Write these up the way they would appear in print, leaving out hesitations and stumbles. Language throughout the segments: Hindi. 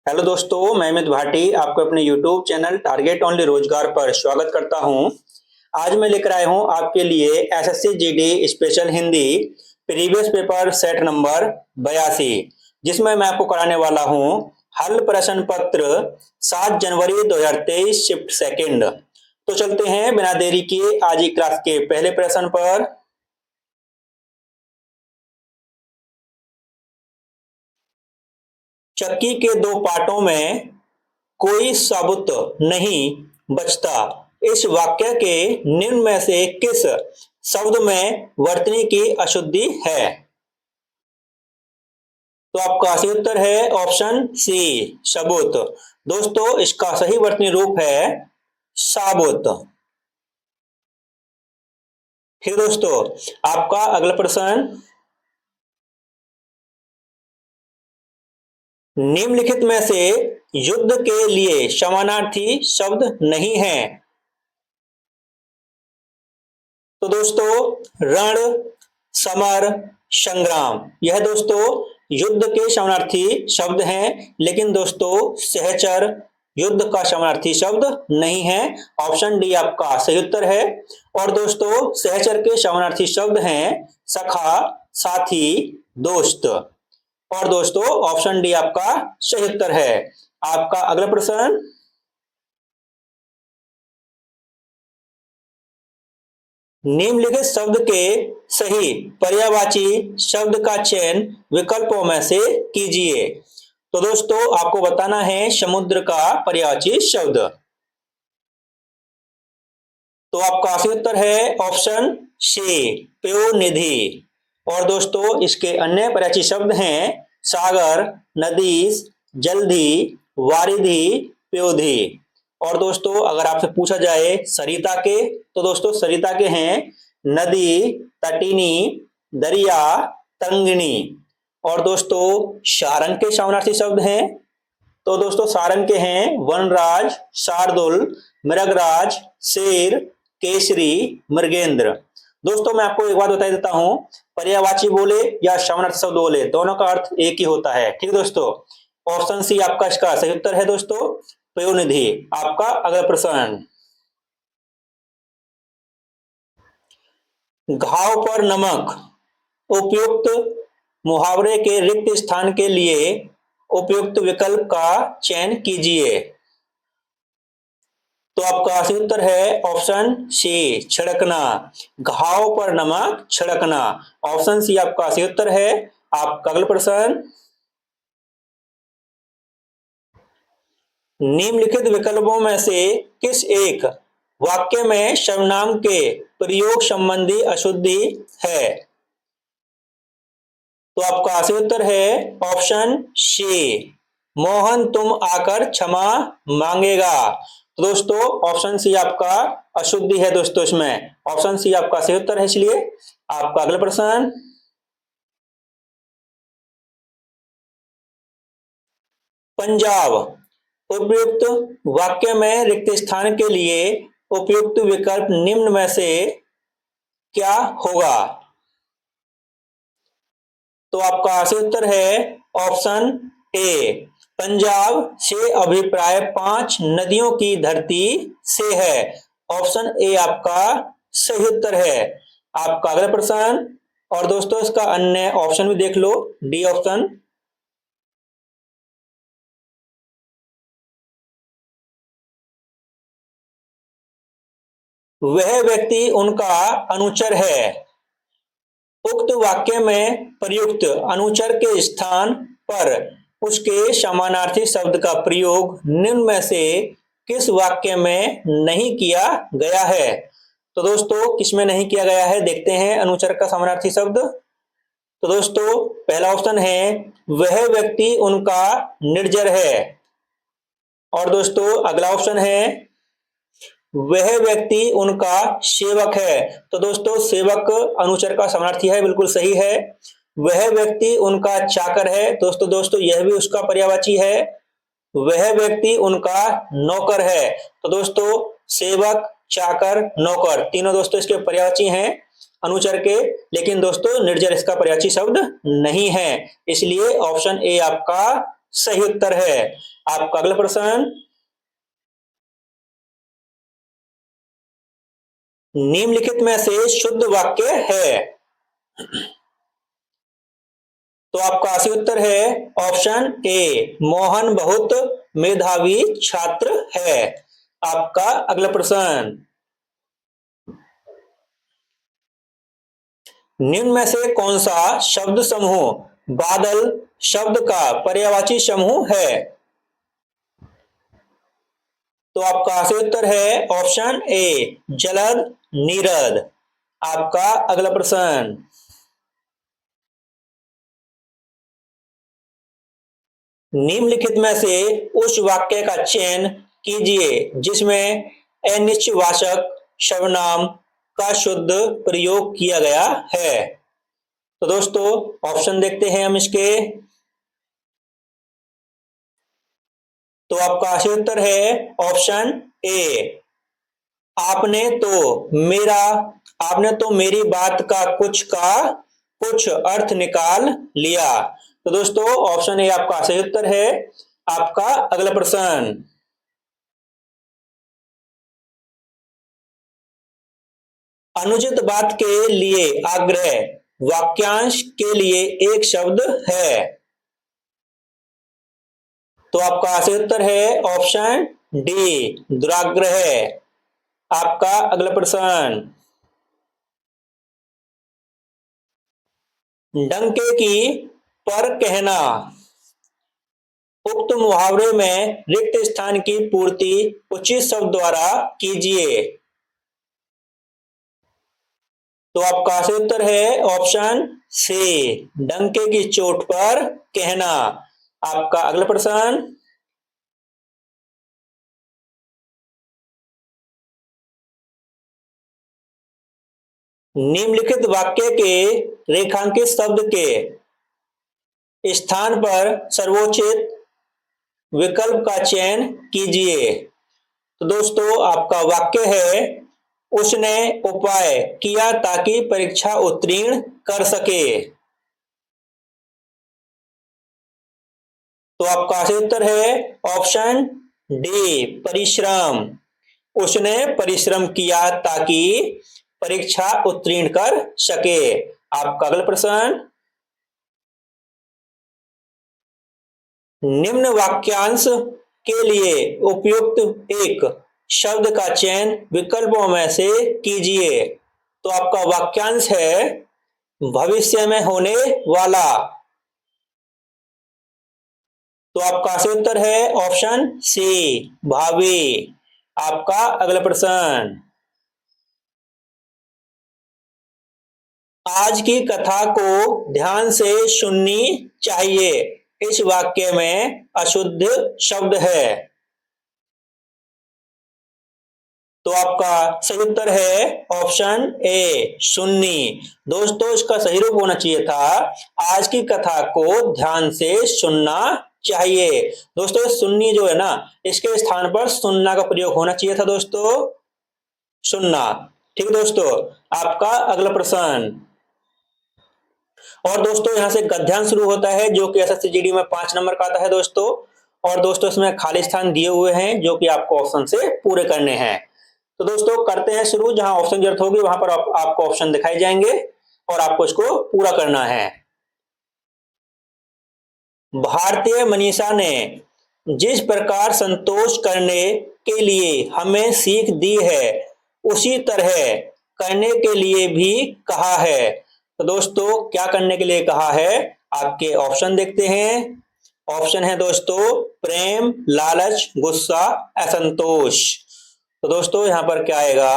हेलो दोस्तों, मैं अमित भाटी आपको अपने यूट्यूब चैनल टारगेट ओनली रोजगार पर स्वागत करता हूं। आज मैं लेकर आया हूं आपके लिए SSC GD special Hindi previous paper set number 82, जिसमें मैं आपको कराने वाला हूं हल प्रश्न पत्र 7 जनवरी 2023 शिफ्ट सेकंड। तो चलते हैं बिना देरी किए आज की क्लास के पहले प्रश्न पर। चक्की के दो पार्टों में कोई साबुत नहीं बचता, इस वाक्य के निम्न में से किस शब्द में वर्तनी की अशुद्धि है? तो आपका सही उत्तर है ऑप्शन सी, सबूत। दोस्तों, इसका सही वर्तनी रूप है साबुत। फिर दोस्तों, आपका अगला प्रश्न, निम्नलिखित में से युद्ध के लिए समानार्थी शब्द नहीं है। तो दोस्तों, रण, समर, संग्राम, यह दोस्तों युद्ध के समानार्थी शब्द हैं, लेकिन दोस्तों सहचर युद्ध का समानार्थी शब्द नहीं है। ऑप्शन डी आपका सही उत्तर है। और दोस्तों सहचर के समानार्थी शब्द हैं सखा, साथी, दोस्त। और दोस्तों ऑप्शन डी आपका सही उत्तर है। आपका अगला प्रश्न, निम्नलिखित शब्द के सही पर्यायवाची शब्द का चयन विकल्पों में से कीजिए। तो दोस्तों आपको बताना है समुद्र का पर्यायवाची शब्द। तो आपका सही उत्तर है ऑप्शन सी, पयोनिधि। और दोस्तों इसके अन्य पर्यायवाची शब्द हैं सागर, नदी, जलधि, वारिधि, पयोधि। और दोस्तों अगर आपसे पूछा जाए सरिता के, तो दोस्तों सरिता के हैं नदी, तटिनी, दरिया, तंगिनी। और दोस्तों सारंग के समानार्थी शब्द हैं, तो दोस्तों सारंग के हैं वनराज, शार्दुल, मृगराज, शेर, केसरी, मृगेंद्र। दोस्तों मैं आपको एक बात बता देता हूं, पर्यायवाची बोले या समानार्थी शब्द बोले दोनों का अर्थ एक ही होता है। ठीक है दोस्तों, ऑप्शन सी आपका इसका सही उत्तर है दोस्तों, पयोनिधि। आपका अगला प्रश्न, घाव पर नमक उपयुक्त मुहावरे के रिक्त स्थान के लिए उपयुक्त विकल्प का चयन कीजिए। तो आपका सही उत्तर है ऑप्शन सी, छिड़कना। घाव पर नमक छिड़कना, ऑप्शन सी आपका सही उत्तर है। आपका अगला प्रश्न, निम्नलिखित विकल्पों में से किस एक वाक्य में सर्वनाम के प्रयोग संबंधी अशुद्धि है? तो आपका सही उत्तर है ऑप्शन सी, मोहन तुम आकर क्षमा मांगेगा। तो दोस्तों ऑप्शन सी आपका अशुद्धि है दोस्तों, इसमें ऑप्शन सी आपका सही उत्तर है। इसलिए आपका अगला प्रश्न, पंजाब उपयुक्त वाक्य में रिक्त स्थान के लिए उपयुक्त विकल्प निम्न में से क्या होगा? तो आपका सही उत्तर है ऑप्शन ए, पंजाब से अभिप्राय 5 नदियों की धरती से है। ऑप्शन ए आपका सही उत्तर है। आपका अगला प्रश्न, और दोस्तों इसका अन्य ऑप्शन भी देख लो, डी ऑप्शन। वह व्यक्ति उनका अनुचर है। उक्त वाक्य में प्रयुक्त अनुचर के स्थान पर उसके समानार्थी शब्द का प्रयोग निम्न में से किस वाक्य में नहीं किया गया है? तो दोस्तों किसमें नहीं किया गया है देखते हैं अनुचर का समानार्थी शब्द। तो दोस्तों पहला ऑप्शन है वह व्यक्ति उनका निर्जर है। और दोस्तों अगला ऑप्शन है वह व्यक्ति उनका सेवक है। तो दोस्तों सेवक अनुचर का समानार्थी है, बिल्कुल सही है। वह व्यक्ति उनका चाकर है, दोस्तों यह भी उसका पर्यायवाची है। वह व्यक्ति उनका नौकर है। तो दोस्तों सेवक, चाकर, नौकर तीनों दोस्तों इसके पर्यायवाची हैं अनुचर के, लेकिन दोस्तों निर्जर इसका पर्यायवाची शब्द नहीं है। इसलिए ऑप्शन ए आपका सही उत्तर है। आपका अगला प्रश्न, निम्नलिखित में से शुद्ध वाक्य है। तो आपका सही उत्तर है ऑप्शन ए, मोहन बहुत मेधावी छात्र है। आपका अगला प्रश्न, निम्न में से कौन सा शब्द समूह बादल शब्द का पर्यायवाची समूह है? तो आपका सही उत्तर है ऑप्शन ए, जलद नीरद। आपका अगला प्रश्न, निम्नलिखित में से उस वाक्य का चयन कीजिए जिसमें अनिश्चयवाचक सर्वनाम का शुद्ध प्रयोग किया गया है। तो दोस्तों ऑप्शन देखते हैं हम इसके। तो आपका सही उत्तर है ऑप्शन ए, आपने तो मेरी बात का कुछ अर्थ निकाल लिया। तो दोस्तों ऑप्शन ए आपका सही उत्तर है। आपका अगला प्रश्न, अनुचित बात के लिए आग्रह वाक्यांश के लिए एक शब्द है। तो आपका सही उत्तर है ऑप्शन डी, दुराग्रह। आपका अगला प्रश्न, डंके की पर कहना उक्त मुहावरे में रिक्त स्थान की पूर्ति उचित शब्द द्वारा कीजिए। तो आपका सही उत्तर है ऑप्शन सी, डंके की चोट पर कहना। आपका अगला प्रश्न, निम्नलिखित वाक्य के रेखांकित शब्द के स्थान पर सर्वोचित विकल्प का चयन कीजिए। तो दोस्तों आपका वाक्य है, उसने उपाय किया ताकि परीक्षा उत्तीर्ण कर सके। तो आपका सही उत्तर है ऑप्शन डी, परिश्रम। उसने परिश्रम किया ताकि परीक्षा उत्तीर्ण कर सके। आपका अगला प्रश्न, निम्न वाक्यांश के लिए उपयुक्त एक शब्द का चयन विकल्पों में से कीजिए। तो आपका वाक्यांश है भविष्य में होने वाला। तो आपका सही उत्तर है ऑप्शन सी, भावी। आपका अगला प्रश्न, आज की कथा को ध्यान से सुननी चाहिए, इस वाक्य में अशुद्ध शब्द है। तो आपका सही उत्तर है ऑप्शन ए, सुन्नी। दोस्तों इसका सही रूप होना चाहिए था, आज की कथा को ध्यान से सुनना चाहिए। दोस्तों सुन्नी जो है ना, इसके स्थान पर सुनना का प्रयोग होना चाहिए था दोस्तों, सुनना। ठीक है दोस्तों। आपका अगला प्रश्न, और दोस्तों यहां से गद्यांश शुरू होता है जो कि एसएससी जीडी में 5 नंबर का आता है दोस्तों। और दोस्तों इसमें खाली स्थान दिए हुए हैं जो कि आपको ऑप्शन से पूरे करने हैं। तो दोस्तों करते हैं शुरू, जहां ऑप्शन जरूरत होगी वहां पर आपको ऑप्शन दिखाई जाएंगे और आपको इसको पूरा करना है। भारतीय मनीषा ने जिस प्रकार संतोष करने के लिए हमें सीख दी है उसी तरह करने के लिए भी कहा है। तो दोस्तों क्या करने के लिए कहा है, आपके ऑप्शन देखते हैं। ऑप्शन है दोस्तों प्रेम, लालच, गुस्सा, असंतोष। तो दोस्तों यहां पर क्या आएगा,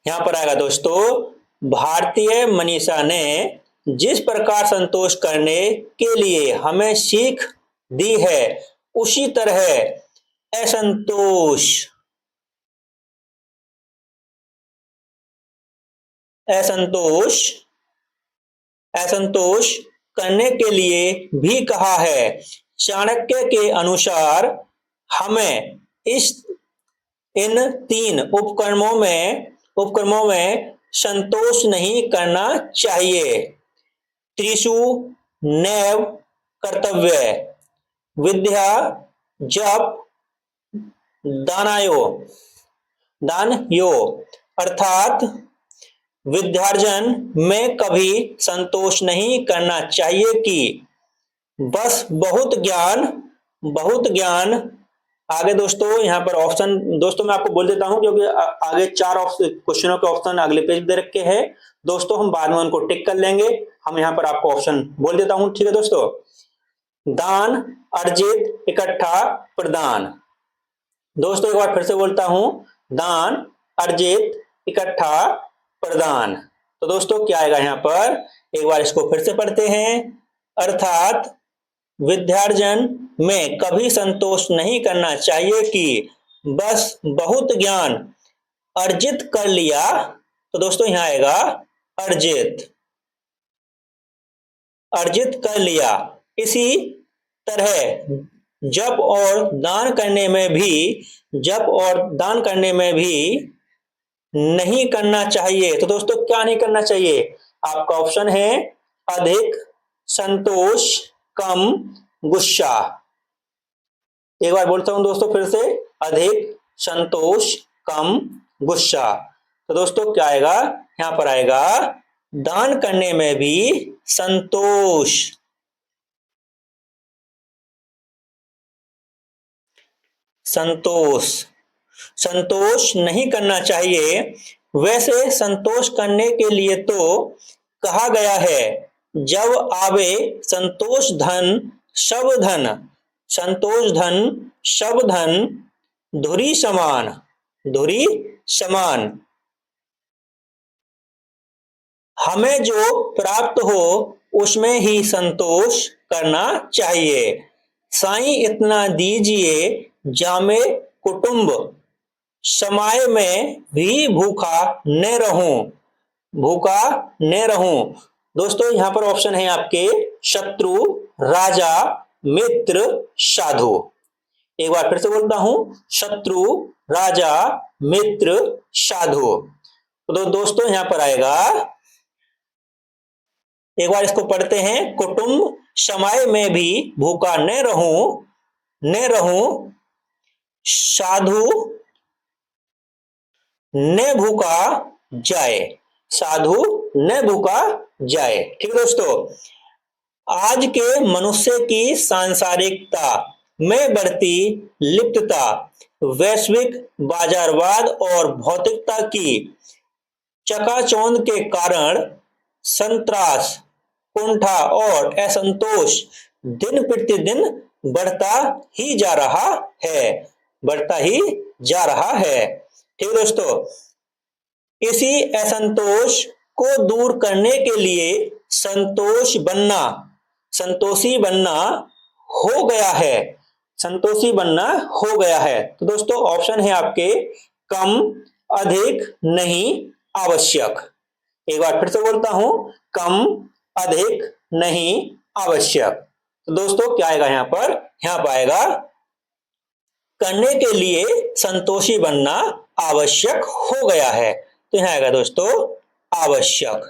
यहां पर आएगा दोस्तों भारतीय मनीषा ने जिस प्रकार संतोष करने के लिए हमें सीख दी है उसी तरह असंतोष असंतोष असंतोष करने के लिए भी कहा है। चाणक्य के अनुसार हमें इन 3 उपक्रमों में संतोष नहीं करना चाहिए। त्रिषु, नैव, कर्तव्य, विद्या जप दानयो अर्थात विद्यार्जन में कभी संतोष नहीं करना चाहिए कि बस बहुत ज्ञान। आगे दोस्तों यहाँ पर ऑप्शन दोस्तों मैं आपको बोल देता हूं क्योंकि आगे 4 क्वेश्चनों के ऑप्शन अगले पेज दे रखे हैं दोस्तों, हम बाद में उनको टिक कर लेंगे। हम यहाँ पर आपको ऑप्शन बोल देता हूं, ठीक है दोस्तों। दान, अर्जित, इकट्ठा, प्रदान। दोस्तों एक बार फिर से बोलता हूं, दान, अर्जित, इकट्ठा, प्रदान। तो दोस्तों क्या आएगा यहाँ पर, एक बार इसको फिर से पढ़ते हैं। अर्थात विद्यार्जन में कभी संतोष नहीं करना चाहिए कि बस बहुत ज्ञान अर्जित कर लिया। तो दोस्तों यहाँ आएगा अर्जित कर लिया। इसी तरह जप और दान करने में भी नहीं करना चाहिए। तो दोस्तों क्या नहीं करना चाहिए, आपका ऑप्शन है अधिक संतोष, कम गुस्सा। एक बार बोलता हूं दोस्तों फिर से, अधिक संतोष, कम गुस्सा। तो दोस्तों क्या आएगा, यहां पर आएगा दान करने में भी संतोष नहीं करना चाहिए। वैसे संतोष करने के लिए तो कहा गया है, जब आवे संतोष धन सब धन धुरी समान। हमें जो प्राप्त हो उसमें ही संतोष करना चाहिए। साईं इतना दीजिए जामे कुटुंब, समाये में भी भूखा न रहूं। दोस्तों यहां पर ऑप्शन है आपके शत्रु, राजा, मित्र, साधु। एक बार फिर से बोलता हूं, शत्रु, राजा, मित्र, साधु। तो दोस्तों यहां पर आएगा, एक बार इसको पढ़ते हैं, कुटुंब समाये में भी भूखा न रहूं, साधु न भूखा जाए। ठीक दोस्तों, आज के मनुष्य की सांसारिकता में बढ़ती लिप्तता, वैश्विक बाजारवाद और भौतिकता की चकाचौंध के कारण संतरास, कुंठा और असंतोष दिन प्रतिदिन बढ़ता ही जा रहा है। ठीक दोस्तों, इसी असंतोष को दूर करने के लिए संतोषी बनना हो गया है। तो दोस्तों ऑप्शन है आपके कम, अधिक, नहीं, आवश्यक। एक बार फिर से बोलता हूं, कम, अधिक, नहीं, आवश्यक। तो दोस्तों क्या आएगा यहां पर आएगा करने के लिए संतोषी बनना आवश्यक हो गया है। तो यहां आएगा दोस्तों आवश्यक।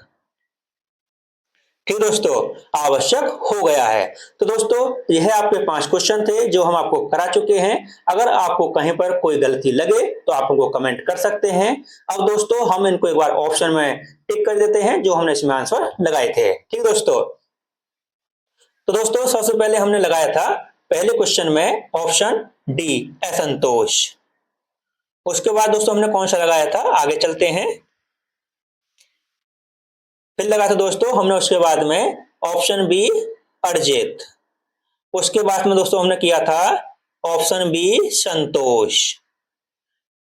ठीक दोस्तों, आवश्यक हो गया है। तो दोस्तों यह आपके 5 क्वेश्चन थे जो हम आपको करा चुके हैं। अगर आपको कहीं पर कोई गलती लगे तो आप हमको कमेंट कर सकते हैं। अब दोस्तों हम इनको एक बार ऑप्शन में टिक कर देते हैं जो हमने इसमें आंसर लगाए थे। ठीक दोस्तों, तो दोस्तों सबसे पहले हमने लगाया था पहले क्वेश्चन में ऑप्शन डी, असंतोष। उसके बाद दोस्तों हमने कौन सा लगाया था, आगे चलते हैं। फिर लगा था दोस्तों हमने उसके बाद में ऑप्शन बी, अर्जित। उसके बाद में दोस्तों हमने किया था ऑप्शन बी, संतोष।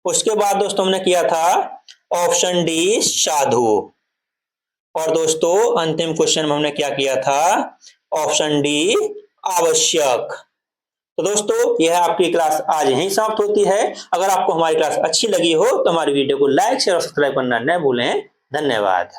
उसके बाद दोस्तों हमने किया था ऑप्शन डी, साधु। और दोस्तों अंतिम क्वेश्चन में हमने क्या किया था, ऑप्शन डी, आवश्यक। तो दोस्तों यह आपकी क्लास आज यहीं समाप्त होती है। अगर आपको हमारी क्लास अच्छी लगी हो तो हमारी वीडियो को लाइक, शेयर और सब्सक्राइब करना न भूलें। धन्यवाद।